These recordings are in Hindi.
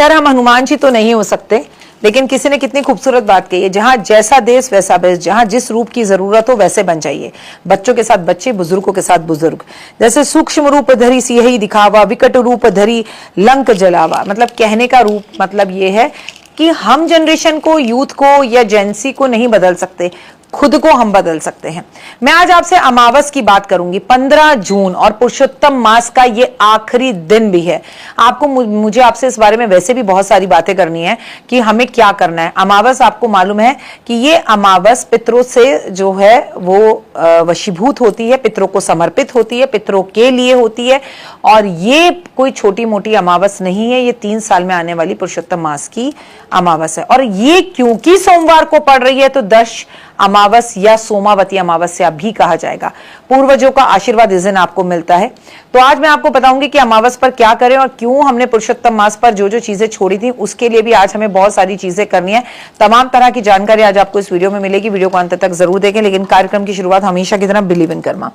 खैर हम हनुमान जी तो नहीं हो सकते, लेकिन किसी ने कितनी खूबसूरत बात कही है, जहां जैसा देश वैसा बेश, जहां जिस रूप की जरूरत हो वैसे बन जाइए। बच्चों के साथ बच्चे, बुजुर्गों के साथ बुजुर्ग। जैसे सूक्ष्म रूप धरी सियहि दिखावा, विकट रूप धरी लंक जलावा। मतलब कहने का रूप मतलब ये है कि हम जनरेशन को, यूथ को या जेंसी को नहीं बदल सकते, खुद को हम बदल सकते हैं। मैं आज आपसे अमावस की बात करूंगी। 15 जून और पुरुषोत्तम मास का ये आखिरी दिन भी है। आपको मुझे आपसे इस बारे में वैसे भी बहुत सारी बातें करनी है कि हमें क्या करना है। अमावस, आपको मालूम है कि ये अमावस पितरों से जो है वो वशीभूत होती है, पितरों को समर्पित होती है, पितरों के लिए होती है। और ये कोई छोटी मोटी अमावस नहीं है, ये 3 साल में आने वाली पुरुषोत्तम मास की अमावस है। और ये क्योंकि सोमवार को पड़ रही है तो दश अमावस या सोमावती अमावस्या भी कहा जाएगा। पूर्वजों का आशीर्वाद इस दिन आपको मिलता है। तो आज मैं आपको बताऊंगी कि अमावस पर क्या करें और क्यों हमने पुरुषोत्तम मास पर जो जो चीजें छोड़ी थी उसके लिए भी आज हमें बहुत सारी चीजें करनी है। तमाम तरह की जानकारी आज आपको इस वीडियो में मिलेगी। वीडियो को अंत तक जरूर देखें। लेकिन कार्यक्रम की शुरुआत हमेशा की तरह बिलीव इन कर्मा।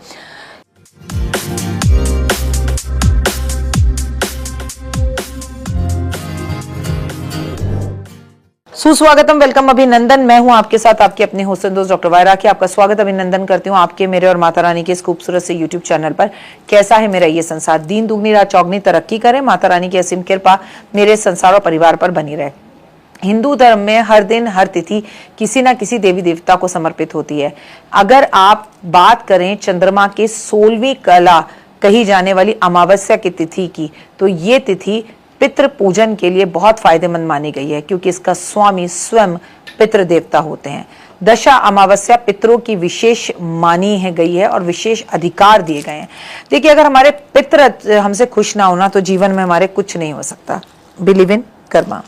सुस्वागतम, वेलकम, अभिनंदन। मैं हूं आपके साथ आपके अपने होस्ट दोस्त डॉक्टर वायरा की। आपका स्वागत अभिनंदन करती हूं आपके, मेरे और माता रानी के इस खूबसूरत से यूट्यूब चैनल पर। कैसा है मेरा ये संसार, दीन दुगनी रात चौगनी तरक्की करे। माता रानी की असीम कृपा मेरे संसार और परिवार पर बनी रहे। हिंदू धर्म में हर दिन हर तिथि किसी ना किसी देवी देवता को समर्पित होती है। अगर आप बात करें चंद्रमा के 16वीं कला कही जाने वाली अमावस्या की तिथि की, तो ये तिथि पितृ पूजन के लिए बहुत फायदेमंद मानी गई है, क्योंकि इसका स्वामी स्वयं पितृ देवता होते हैं। दशा अमावस्या पितरों की विशेष मानी है गई है और विशेष अधिकार दिए गए हैं। देखिए, अगर हमारे पितृ हमसे खुश ना होना तो जीवन में हमारे कुछ नहीं हो सकता। Believe in Karma.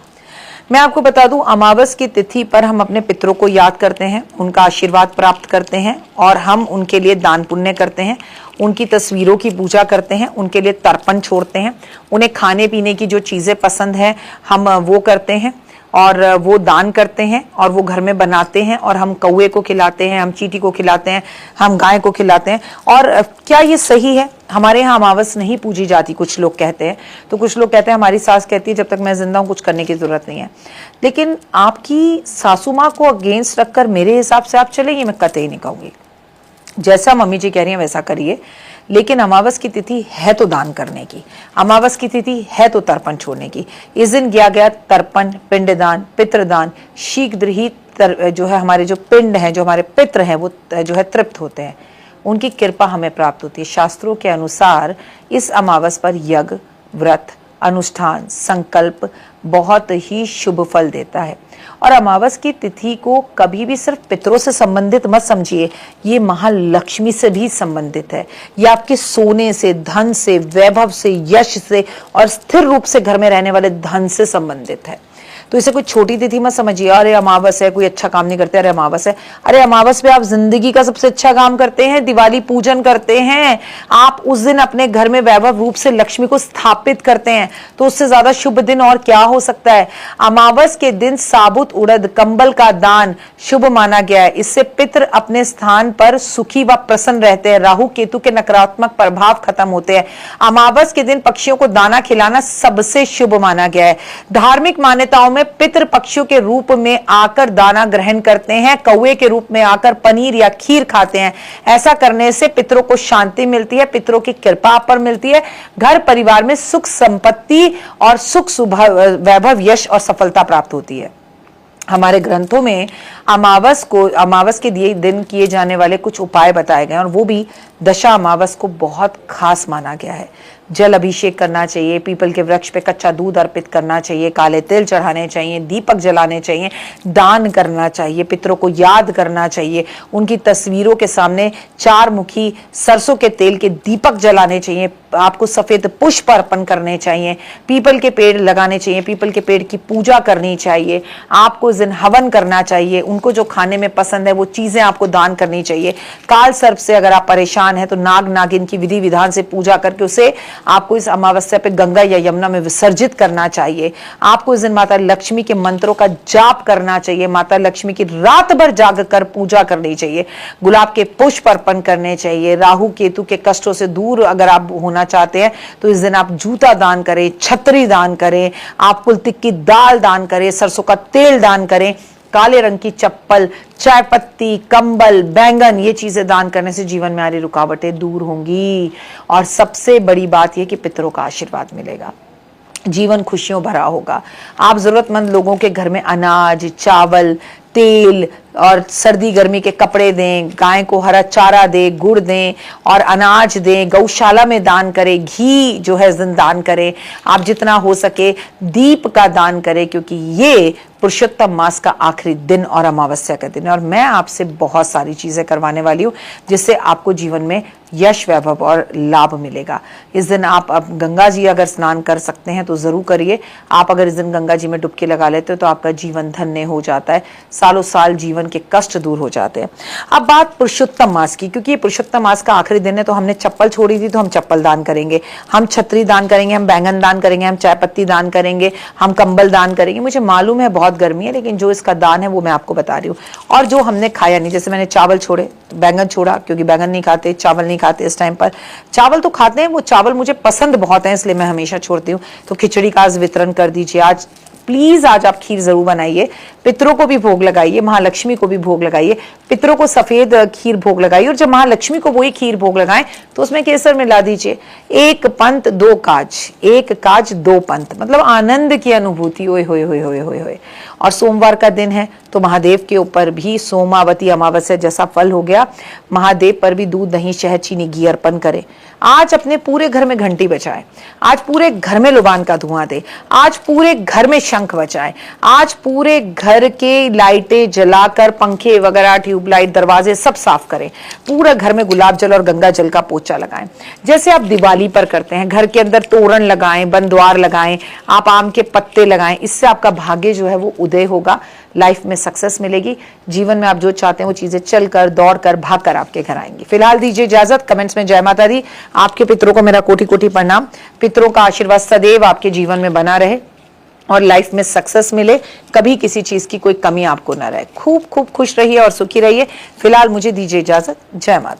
मैं आपको बता दूं, अमावस की तिथि पर हम अपने पितरों को याद करते हैं, उनका आशीर्वाद प्राप्त करते हैं और हम उनके लिए दान पुण्य करते हैं, उनकी तस्वीरों की पूजा करते हैं, उनके लिए तर्पण छोड़ते हैं, उन्हें खाने पीने की जो चीज़ें पसंद है हम वो करते हैं और वो दान करते हैं और वो घर में बनाते हैं और हम कौवे को खिलाते हैं, हम चींटी को खिलाते हैं, हम गाय को खिलाते हैं। और क्या ये सही है? हमारे यहाँ अमावस नहीं पूजी जाती, कुछ लोग कहते हैं। तो कुछ लोग कहते हैं, हमारी सास कहती है जब तक मैं जिंदा हूँ कुछ करने की जरूरत नहीं है। लेकिन आपकी सासू माँ को अगेंस्ट रखकर मेरे हिसाब से आप चलेंगे, मैं कतई नहीं कहूँगी। जैसा मम्मी जी कह रही हैं वैसा करिए, लेकिन अमावस की तिथि है तो दान करने की, अमावस की तिथि है तो तर्पण छोड़ने की। इस दिन किया गया तर्पण, पिंडदान, पितृदान, शीघ्र ही जो है हमारे जो पिंड हैं, जो हमारे पितृ हैं, वो जो है तृप्त होते हैं, उनकी कृपा हमें प्राप्त होती है। शास्त्रों के अनुसार इस अमावस पर यज्ञ, व्रत, अनुष्ठान, संकल्प बहुत ही शुभ फल देता है। और अमावस की तिथि को कभी भी सिर्फ पितरों से संबंधित मत समझिए, ये महालक्ष्मी से भी संबंधित है। ये आपके सोने से, धन से, वैभव से, यश से और स्थिर रूप से घर में रहने वाले धन से संबंधित है। तो इसे कोई छोटी तिथि मत समझिए, अरे अमावस है कोई अच्छा काम नहीं करते, अरे अमावस है। अरे अमावस पे आप जिंदगी का सबसे अच्छा काम करते हैं, दिवाली पूजन करते हैं। आप उस दिन अपने घर में वैभव रूप से लक्ष्मी को स्थापित करते हैं, तो उससे ज्यादा शुभ दिन और क्या हो सकता है। अमावस के दिन साबुत उड़द कंबल का दान शुभ माना गया है। इससे पितृ अपने स्थान पर सुखी व प्रसन्न रहते हैं, राहु केतु के नकारात्मक प्रभाव खत्म होते हैं। अमावस के दिन पक्षियों को दाना खिलाना सबसे शुभ माना गया है। धार्मिक मान्यताओं में पितृ पक्षियों के रूप में आकर दाना ग्रहण करते हैं, कौवे के रूप में आकर पनीर या खीर खाते हैं। ऐसा करने से पितरों को शांति मिलती है, पितरों की कृपा पर मिलती है, घर परिवार में सुख संपत्ति और सुख वैभव, यश और सफलता प्राप्त होती है। हमारे ग्रंथों में अमावस के दिए दिन किए जाने वाले कुछ उपाय बताए गए हैं और वो भी दशा अमावस को बहुत खास माना गया है। जल अभिषेक करना चाहिए, पीपल के वृक्ष पे कच्चा दूध अर्पित करना चाहिए, काले तिल चढ़ाने चाहिए, दीपक जलाने चाहिए, दान करना चाहिए, पितरों को याद करना चाहिए, उनकी तस्वीरों के सामने 4 मुखी सरसों के तेल के दीपक जलाने चाहिए, आपको सफेद पुष्प अर्पण करने चाहिए, पीपल के पेड़ लगाने चाहिए, पीपल के पेड़ की पूजा करनी चाहिए, आपको इस दिन हवन करना चाहिए, उनको जो खाने में पसंद है वो चीजें आपको दान करनी चाहिए। काल सर्प से अगर आप परेशान हैं तो नाग नागिन की विधि विधान से पूजा करके उसे आपको इस अमावस्या पे गंगा या यमुना में विसर्जित करना चाहिए। आपको इस दिन माता लक्ष्मी के मंत्रों का जाप करना चाहिए। माता लक्ष्मी की रात भर जाग कर पूजा करनी चाहिए। गुलाब के पुष्प अर्पण करने चाहिए। राहु केतु के कष्टों से दूर अगर आप होना चाहते हैं तो इस दिन आप जूता दान करें, छतरी दान करें, आप कुलतिक की दाल दान करें, सरसों का तेल दान करें, काले रंग की चप्पल, चाय पत्ती, कंबल, बैंगन, ये चीजें दान करने से जीवन में आ रही रुकावटें दूर होंगी। और सबसे बड़ी बात यह कि पितरों का आशीर्वाद मिलेगा, जीवन खुशियों भरा होगा। आप जरूरतमंद लोगों के घर में अनाज, चावल, तेल और सर्दी गर्मी के कपड़े दें, गाय को हरा चारा दें, गुड़ दें और अनाज दें, गौशाला में दान करें, घी जो है दान करें, आप जितना हो सके दीप का दान करें, क्योंकि ये पुरुषोत्तम मास का आखिरी दिन और अमावस्या का दिन है। और मैं आपसे बहुत सारी चीजें करवाने वाली हूँ जिससे आपको जीवन में यश, वैभव और लाभ मिलेगा। इस दिन आप अब गंगा जी अगर स्नान कर सकते हैं तो जरूर करिए। आप अगर इस दिन गंगा जी में डुबकी लगा लेते हो तो आपका जीवन धन्य हो जाता है, सालों साल जीवन के कष्ट दूर हो जाते हैं। अब बात पुरुषोत्तम मास की, क्योंकि ये पुरुषोत्तम मास का आखिरी दिन है तो हमने चप्पल छोड़ी थी तो हम चप्पल दान करेंगे, हम छतरी दान करेंगे, हम बैंगन दान करेंगे, हम चाय पत्ती दान करेंगे, हम कंबल दान करेंगे। मुझे मालूम है बहुत गर्मी है, लेकिन जो इसका दान है वो मैं आपको बता रही हूँ। और जो हमने खाया नहीं, जैसे मैंने चावल छोड़े, बैंगन छोड़ा क्योंकि बैंगन नहीं खाते, चावल नहीं खाते इस टाइम पर, चावल तो खाते हैं, वो चावल मुझे पसंद बहुत है इसलिए मैं हमेशा छोड़ती हूँ। तो खिचड़ी का आज वितरण कर दीजिए। आज प्लीज आज आप खीर जरूर बनाइए, पितरों को भी भोग लगाइए, महालक्ष्मी को भी भोग लगाइए। पितरों को सफेद खीर भोग लगाइए और जब महालक्ष्मी को वही खीर भोग लगाएं तो उसमें केसर मिला दीजिए। एक पंथ दो काज, एक काज दो पंथ, मतलब आनंद की अनुभूति। ओए होए होए होए होए होए। और सोमवार का दिन है तो महादेव के ऊपर भी सोमावती अमावस्या जैसा फल हो गया। महादेव पर भी दूध, दही, शहद, चीनी, घी अर्पण करें। आज अपने पूरे घर में घंटी बजाएं, आज पूरे घर में लुबान का धुआं दे, आज पूरे घर में शंख बजाएं, आज पूरे घर के लाइटें जलाकर पंखे वगैरह, ट्यूबलाइट, दरवाजे सब साफ करें। पूरा घर में गुलाब जल और गंगा जल का पोछा लगाएं, जैसे आप दिवाली पर करते हैं। घर के अंदर तोरण लगाएं, बंद द्वार लगाएं, आप आम के पत्ते लगाएं। इससे आपका भाग्य जो है वो उदय होगा, लाइफ में सक्सेस मिलेगी। जीवन में आप जो चाहते हैं वो चीजें चलकर, दौड़कर, भागकर आपके घर आएंगी। फिलहाल दीजिए इजाजत। कमेंट्स में जय माता दी। आपके पितरों को मेरा कोटि कोटि प्रणाम। पितरों का आशीर्वाद सदैव आपके जीवन में बना रहे और लाइफ में सक्सेस मिले, कभी किसी चीज की कोई कमी आपको ना रहे। खूब खूब खुश रहिए और सुखी रहिए। फिलहाल मुझे दीजिए इजाजत। जय माता।